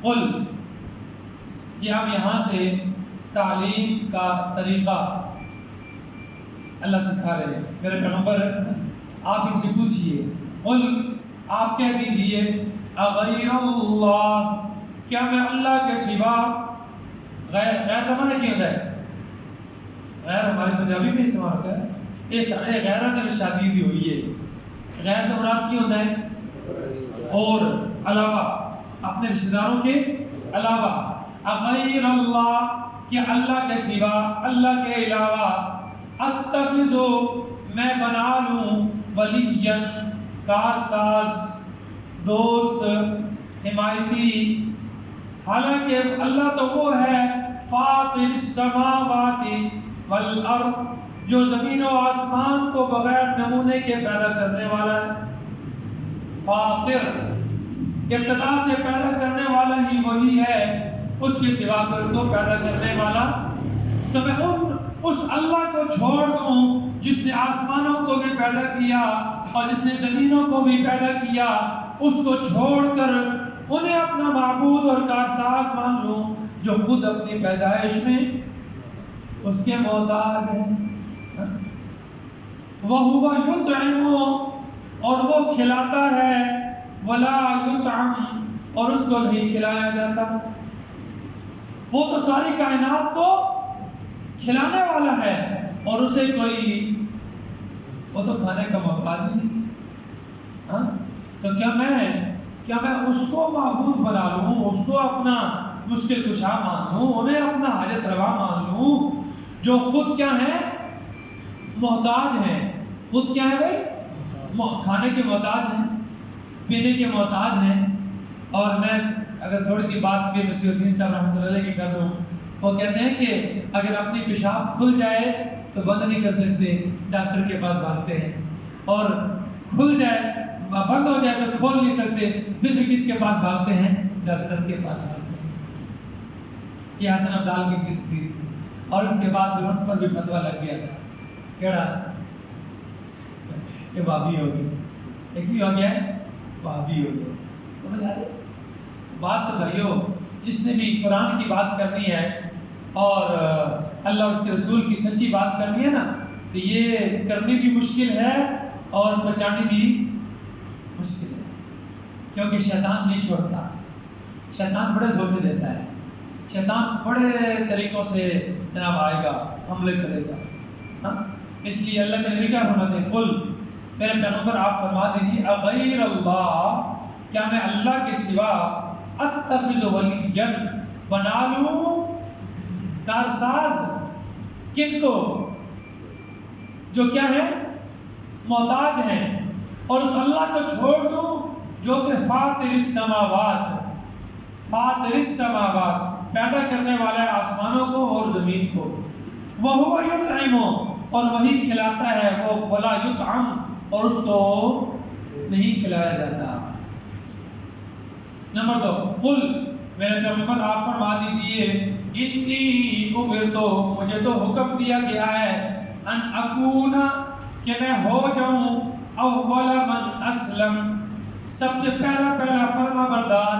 قل کہ اب یہاں سے تعلیم کا طریقہ اللہ سکھا رہے ہیں. میرے پیغمبر آپ ان سے پوچھئے، قل آپ کہہ دیجئے، اغیر اللہ، کیا میں اللہ کے سوا، غیر کا معنی کیا ہوتا ہے؟ غیر ہمارے پنجابی میں استعمال ہوتا ہے. یہ سارے غیرت شادی ہوئی ہے. غیر کا مراد کیا ہوتا ہے؟ اور علاوہ، اپنے رشتہ داروں کے علاوہ. اغیر اللہ، کہ اللہ کے سوا، اللہ کے علاوہ، اتخذو، میں بنا لوں، ولیًا، کارساز، دوست، حمایتی. حالانکہ اللہ تو وہ ہے فاطر السماوات والارض، جو زمین و آسمان کو بغیر نمونے کے پیدا کرنے والا ہے. فاطر، ابتدا سے پیدا کرنے والا ہی وہی ہے، اس کے سوا پھر تو پیدا کرنے والا. تو میں اس اللہ کو چھوڑ دوں جس نے آسمانوں کو بھی پیدا کیا اور جس نے زمینوں کو بھی پیدا کیا، اس کو چھوڑ کر انہیں اپنا معبود اور کارساز مان لوں جو خود اپنی پیدائش میں اس کے محتاج ہے. وَهُوَ يُطْعِمُ، اور وہ کھلاتا ہے، وَلَا يُطْعَمُ، اور اس کو نہیں کھلایا جاتا. وہ تو ساری کائنات کو کھلانے والا ہے اور اسے کوئی، وہ تو کھانے کا محتاج ہی نہیں. تو کیا میں اس کو معبود بنا لوں، اس کو اپنا مشکل کشا مان لوں، انہیں اپنا حاجت روا مان لوں، جو خود کیا ہیں؟ محتاج ہیں. خود کیا ہے بھائی؟ کھانے کے محتاج ہیں، پینے کے محتاج ہیں. اور میں اگر تھوڑی سی بات بھی مسیح الدین صاحب رحمۃ اللہ علیہ کی کر دوں، وہ کہتے ہیں کہ اگر اپنی پیشاب کھل جائے تو بند نہیں کر سکتے، ڈاکٹر کے پاس بھاگتے ہیں، اور کھل جائے، بند ہو جائے تو کھول نہیں سکتے، پھر بھی کس کے پاس بھاگتے ہیں؟ ڈاکٹر کے پاس بھاگتے ہیں. یہ حسن عبدال کی تقریر تھی. اور اس کے بعد ان پر بھی فتویٰ لگ گیا تھا، کیڑا؟ یہ وہابی ہو گئی. ایک ہی ہو گیا ہے، وہابی ہو گیا. سمجھ آ رہی بات؟ تو بھائیو، جس نے بھی قرآن کی بات کرنی ہے اور اللہ اور اس کے رسول کی سچی بات کرنی ہے نا، تو یہ کرنی بھی مشکل ہے اور بچانی بھی مشکل ہے. کیونکہ شیطان نہیں چھوڑتا، شیطان بڑے دھوکے دیتا ہے، شیطان بڑے طریقوں سے جناب آئے گا، حملے کرے گا. اس لیے اللہ کے نبی کیا فرماتے ہیں؟ قل، میرے پیغمبر آپ فرما دیجیے، اغیر اللہ، کیا میں اللہ کے سوا اتخذ ولیًا، بنا لوں کارساز، کن کو؟ جو کیا ہے؟ محتاج ہیں. اور اس اللہ کو چھوڑ دوں جو کہ فاطر السماوات، فاطر السماوات، پیدا کرنے والا ہے آسمانوں کو اور زمین کو. وَهُوَ يُطْعِمُ، اور وہی کھلاتا ہے، وہ وَلَا يُطْعَمُ، اور اس کو نہیں کھلایا جاتا. نمبر 2، قل، میرے پیغمبر آپ فرما دیجئے، انی امرت، مجھے تو حکم دیا گیا ہے، ان اکون، کہ میں ہو جاؤں، اول من اسلم، سب سے پہلا فرما بردار.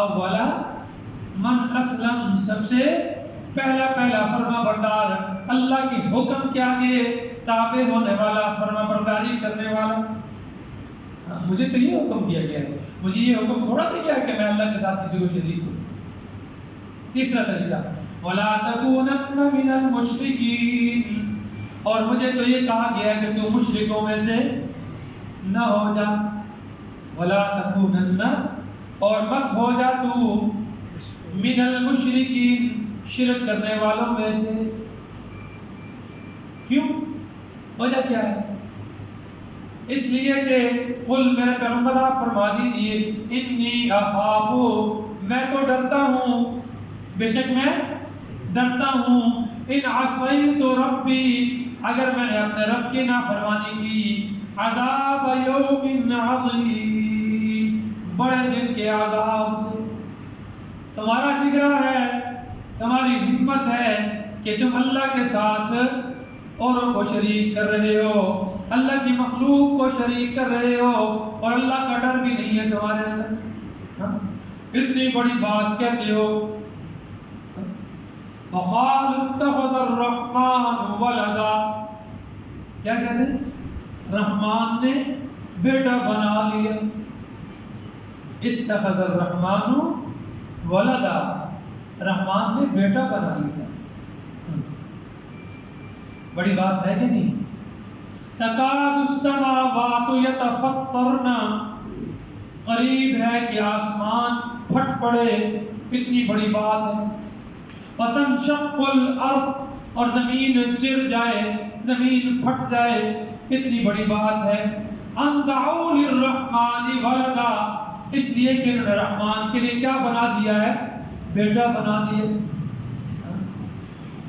اولا من اسلم، سب سے پہلا فرما بردار، اللہ کے حکم کے آگے تابع ہونے والا، فرما برداری کرنے والا. مجھے تو یہ حکم دیا گیا ہے، مجھے یہ حکم تھوڑا دیا گیا کہ میں اللہ کے ساتھ کسی کو شریک ہوں. تیسرا طریقہ، وَلَا تَكُونَنَّ مِنَ الْمُشْرِكِينَ، اور مجھے تو یہ کہا گیا کہ تو مشرکوں میں سے نہ ہو جا. وَلَا تَكُونَنَّ، اور مت ہو جا تو، مِنَ الْمُشْرِكِينَ، شرک کرنے والوں میں سے. کیوں؟ وجہ کیا ہے؟ اس لیے کہ قل، میرے پیغمبر آپ فرما دیجئے، انی اخاف، میں تو ڈرتا ہوں، بے شک میں ڈرتا ہوں، ان عصیت ربی، اگر میں نے اپنے رب کی نافرمانی کی، عذاب یوم عظیم، بڑے دن کے عذاب سے. تمہارا جگرا ہے، تمہاری ہمت ہے کہ تم اللہ کے ساتھ اوروں کو شریک کر رہے ہو، اللہ کی مخلوق کو شریک کر رہے ہو، اور اللہ کا ڈر بھی نہیں ہے تمہارے اندر. اتنی بڑی بات کہتے ہو. وقال اتخذ الرحمن ولدا. کیا کہتے ہیں؟ رحمان نے بیٹا بنا لیا. اتخذ الرحمن ولدا. رحمان نے بیٹا بنا لیا. بڑی بات ہے کہ نہیں؟ تکاد السماوات یتفطرن. قریب ہے کہ آسمان پھٹ پڑے. اتنی بڑی بات ہے. وتنشق الارض. اور زمین چر جائے، زمین پھٹ جائے. اتنی بڑی بات ہے. ان دعوا للرحمن ولدا. اس لیے کہ انہوں نے رحمان کے لیے کیا بنا دیا ہے؟ بیٹا بنا دیا.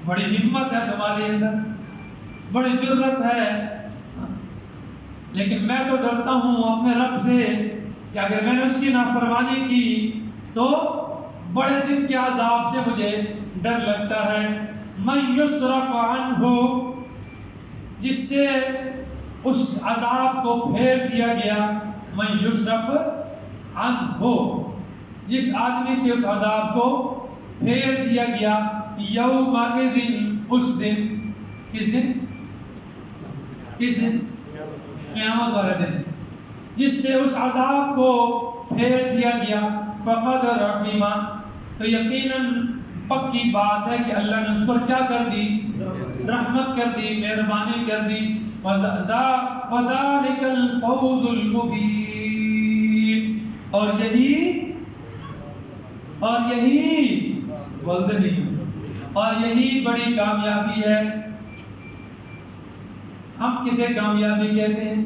بڑی ہمت ہے تمہارے اندر، بڑی جرت ہے. لیکن میں تو ڈرتا ہوں اپنے رب سے کہ اگر میں نے اس کی نافرمانی کی تو بڑے دن کے عذاب سے مجھے ڈر لگتا ہے. من یصرف عنہ. جس سے اس عذاب کو پھیر دیا گیا. من یصرف عنہ. جس آدمی سے اس عذاب کو پھیر دیا گیا. یومئذ. اس دن. کس دن؟ کس دن؟ قیامت والے دن. جس سے اس عذاب کو پھیر دیا گیا. فقد رحیمہ. تو یقیناً پکی بات ہے کہ اللہ نے اس پر کیا کر دی؟ رحمت کر دی، مہربانی کر دی. وذالک الفوز المبین. اور یہی بڑی کامیابی ہے. ہم کسے کامیابی کہتے ہیں؟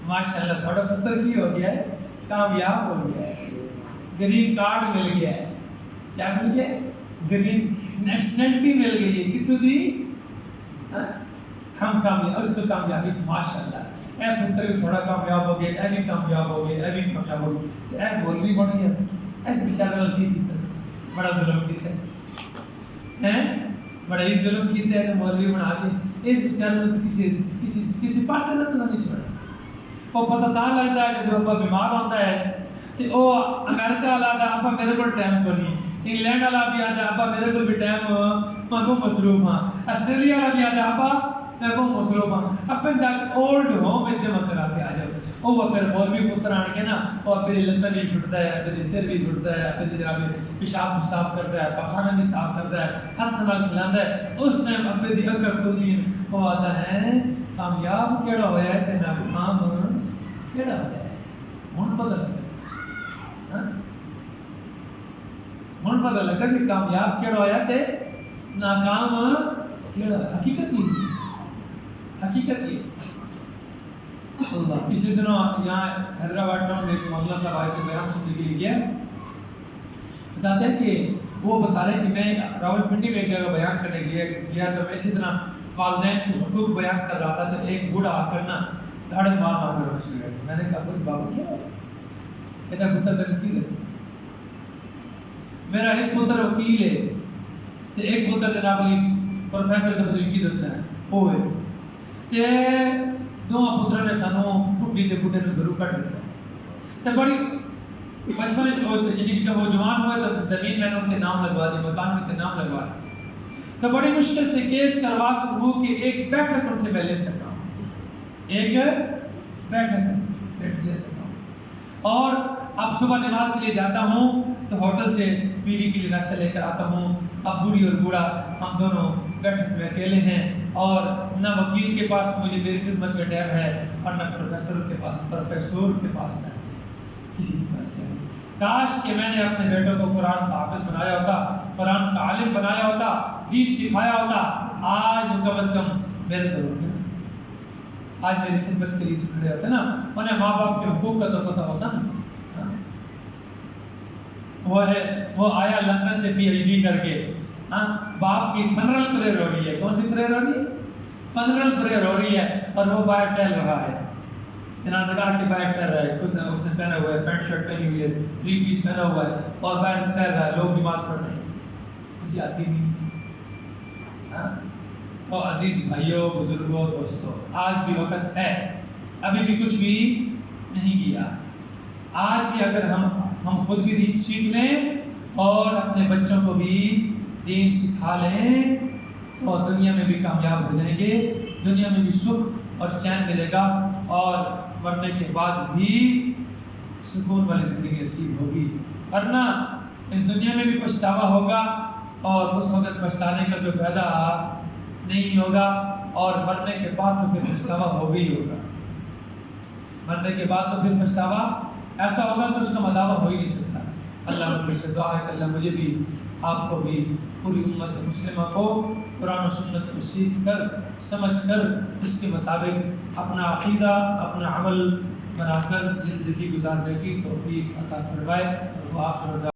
ماشاءاللہ تھوڑا پتر کی ہو گیا ہے، کامیاب ہو گیا ہے، گرین کارڈ مل گیا ہے. کیا مل گیا؟ گرین نیشنلٹی مل گئی ہے. کتوں دی؟ ہم کامیاب. اس کو کامیابی سے ماشاءاللہ اے پتر بھی تھوڑا کامیاب ہو گیا، اے بھی کامیاب ہو گیا، اے بھی کامیاب ہو گیا. تو اے مولوی بن گیا. ایسے بیچارہ غلطی کی طرف سے بڑا ظلم کیتا ہے، بڑا ہی ظلم کیتا ہے کہ مولوی بنا کے اس بیچارے نے کسی پاس سے نہ نہیں چھوڑا. وہ پتہ تاں لگتا ہے جب ابا بیمار ہوتا ہے تو وہ امریکہ والا آتا ابا میرے کو ٹائم کو نہیں، انگلینڈ والا بھی آتا ابا میرے کو بھی ٹائم میں کو مصروف ہاں، آسٹریلیا والا بھی آتا ابا میں کو مصروف ہاں. اب جا کے اولڈ ہوم میں جمع کرا کے آ جاؤ. وہ پھر مولوی پتر آن کے نا وہ اپنی لندن بھی ٹوٹتا ہے، اپنی سر بھی ٹوٹتا ہے، اپنی جناب پیشاب بھی صاف کرتا ہے، پخانہ بھی صاف کرتا ہے، ہاتھ نال کھلاتا ہے. اس ٹائم اپنے دی اکر کھلتی وہ آتا ہے کامیاب کیڑا ہوا ہے تے ناکام کیڑا ہوا ہے. ہن پتہ لگا، ہن پتہ لگا کہ کامیاب کیڑا ہوا ہے تے ناکام کیڑا. حقیقت یہ اللہ. پچھلے دنوں یہاں حیدرآباد ٹاؤن میں ایک مولانا صاحب آئے تھے، بیان سننے کے لیے گیا. بتاتے ہیں کہ وہ بتا رہے کہ میں راولپنڈی میں ایک جگہ بیان کرنے گیا تو میں اسی طرح والدین کے حقوق بیان کر رہا تھا. تو ایک بوڑھا آ کر نا دھاڑے مار کر اس نے میں نے کہا بھائی بابا کیا ہے؟ کہتا پتر تک کی رسی میرا ایک پتر وکیل ہے تو ایک پتر جناب پروفیسر کا کی دس ہے وہ ہے تے دونوں پتر نے سانو ٹھڈی کے بوٹے میں گرو کٹ دیا. تو بڑی بچپن جب وہ جوان ہوئے تو زمین میں نے ان کے نام لگوا دی، مکان میں کے نام لگوا دی. تو بڑی مشکل سے کیس کروا کر وہ کہ ایک بیٹھک ان سے میں لے سکا ہوں، ایک بیٹھک لے سکا ہوں. اور اب صبح نماز کے لیے جاتا ہوں تو ہوٹل سے بیوی کے لیے ناشتہ لے کر آتا ہوں. اب بوڑھی اور بوڑھا ہم دونوں بیٹھک میں اکیلے ہیں اور نہ وکیل کے پاس مجھے میری خدمت میں ٹائم ہے اور نہ پروفیسر کے پاس ٹائم، کسی کے پاس ٹائم. کاش کہ میں نے اپنے بیٹوں کو قرآن کا حافظ بنایا ہوتا، قرآن کا عالم بنایا ہوتا، دین سکھایا ہوتا. آج وہ کم از کم میرے تو ہوتے نا، آج میری خدمت کے لیے تو کھڑے ہوتے نا. انہیں ماں باپ کے حقوق کا تو پتہ ہوتا نا. وہ آیا لندن سے پی ایچ ڈی کر کے، باپ کی فنرل پریئر ہو رہی ہے. کون سی پریئر ہو رہی ہے؟ فنرل پریئر ہو رہی ہے اور وہ باہر ٹہل رہا ہے، جنازہ گاہ کے باہر ٹہل رہا ہے. اس نے پہنا ہوا ہے پینٹ شرٹ پہنی ہوئی ہے، 3 پیس پہنا ہوا ہے اور باہر ٹہل رہا ہے. لوگ نماز پڑھ رہے ہیں، کسی آتی نہیں. تو عزیز بھائیوں، بزرگوں، دوستوں، آج بھی وقت ہے، ابھی بھی کچھ بھی نہیں کیا. آج بھی اگر ہم خود بھی دین سیکھ لیں اور اپنے بچوں کو بھی دین سکھا لیں تو دنیا میں بھی کامیاب ہو جائیں گے، دنیا میں بھی سکھ اور چین ملے گا، اور مرنے کے بعد بھی سکون والی زندگی نصیب ہوگی۔ ورنہ اس دنیا میں بھی پچھتاوا ہوگا اور اس وقت پچھتانے کا جو فائدہ نہیں ہوگا، اور مرنے کے بعد تو پھر پچھتاوا ہوگا ہی ہوگا۔ مرنے کے بعد تو پھر پچھتاوا ایسا ہوگا کہ اس کا مداوع ہو ہی نہیں سکتا۔ اللہ رب سے دعا ہے کہ اللہ مجھے بھی، آپ کو بھی، پوری امت مسلمہ کو قرآن و سنت کو سیکھ کر، سمجھ کر، اس کے مطابق اپنا عقیدہ، اپنا عمل بنا کر زندگی گزارنے کی توفیق عطا فرمائے۔ وآخر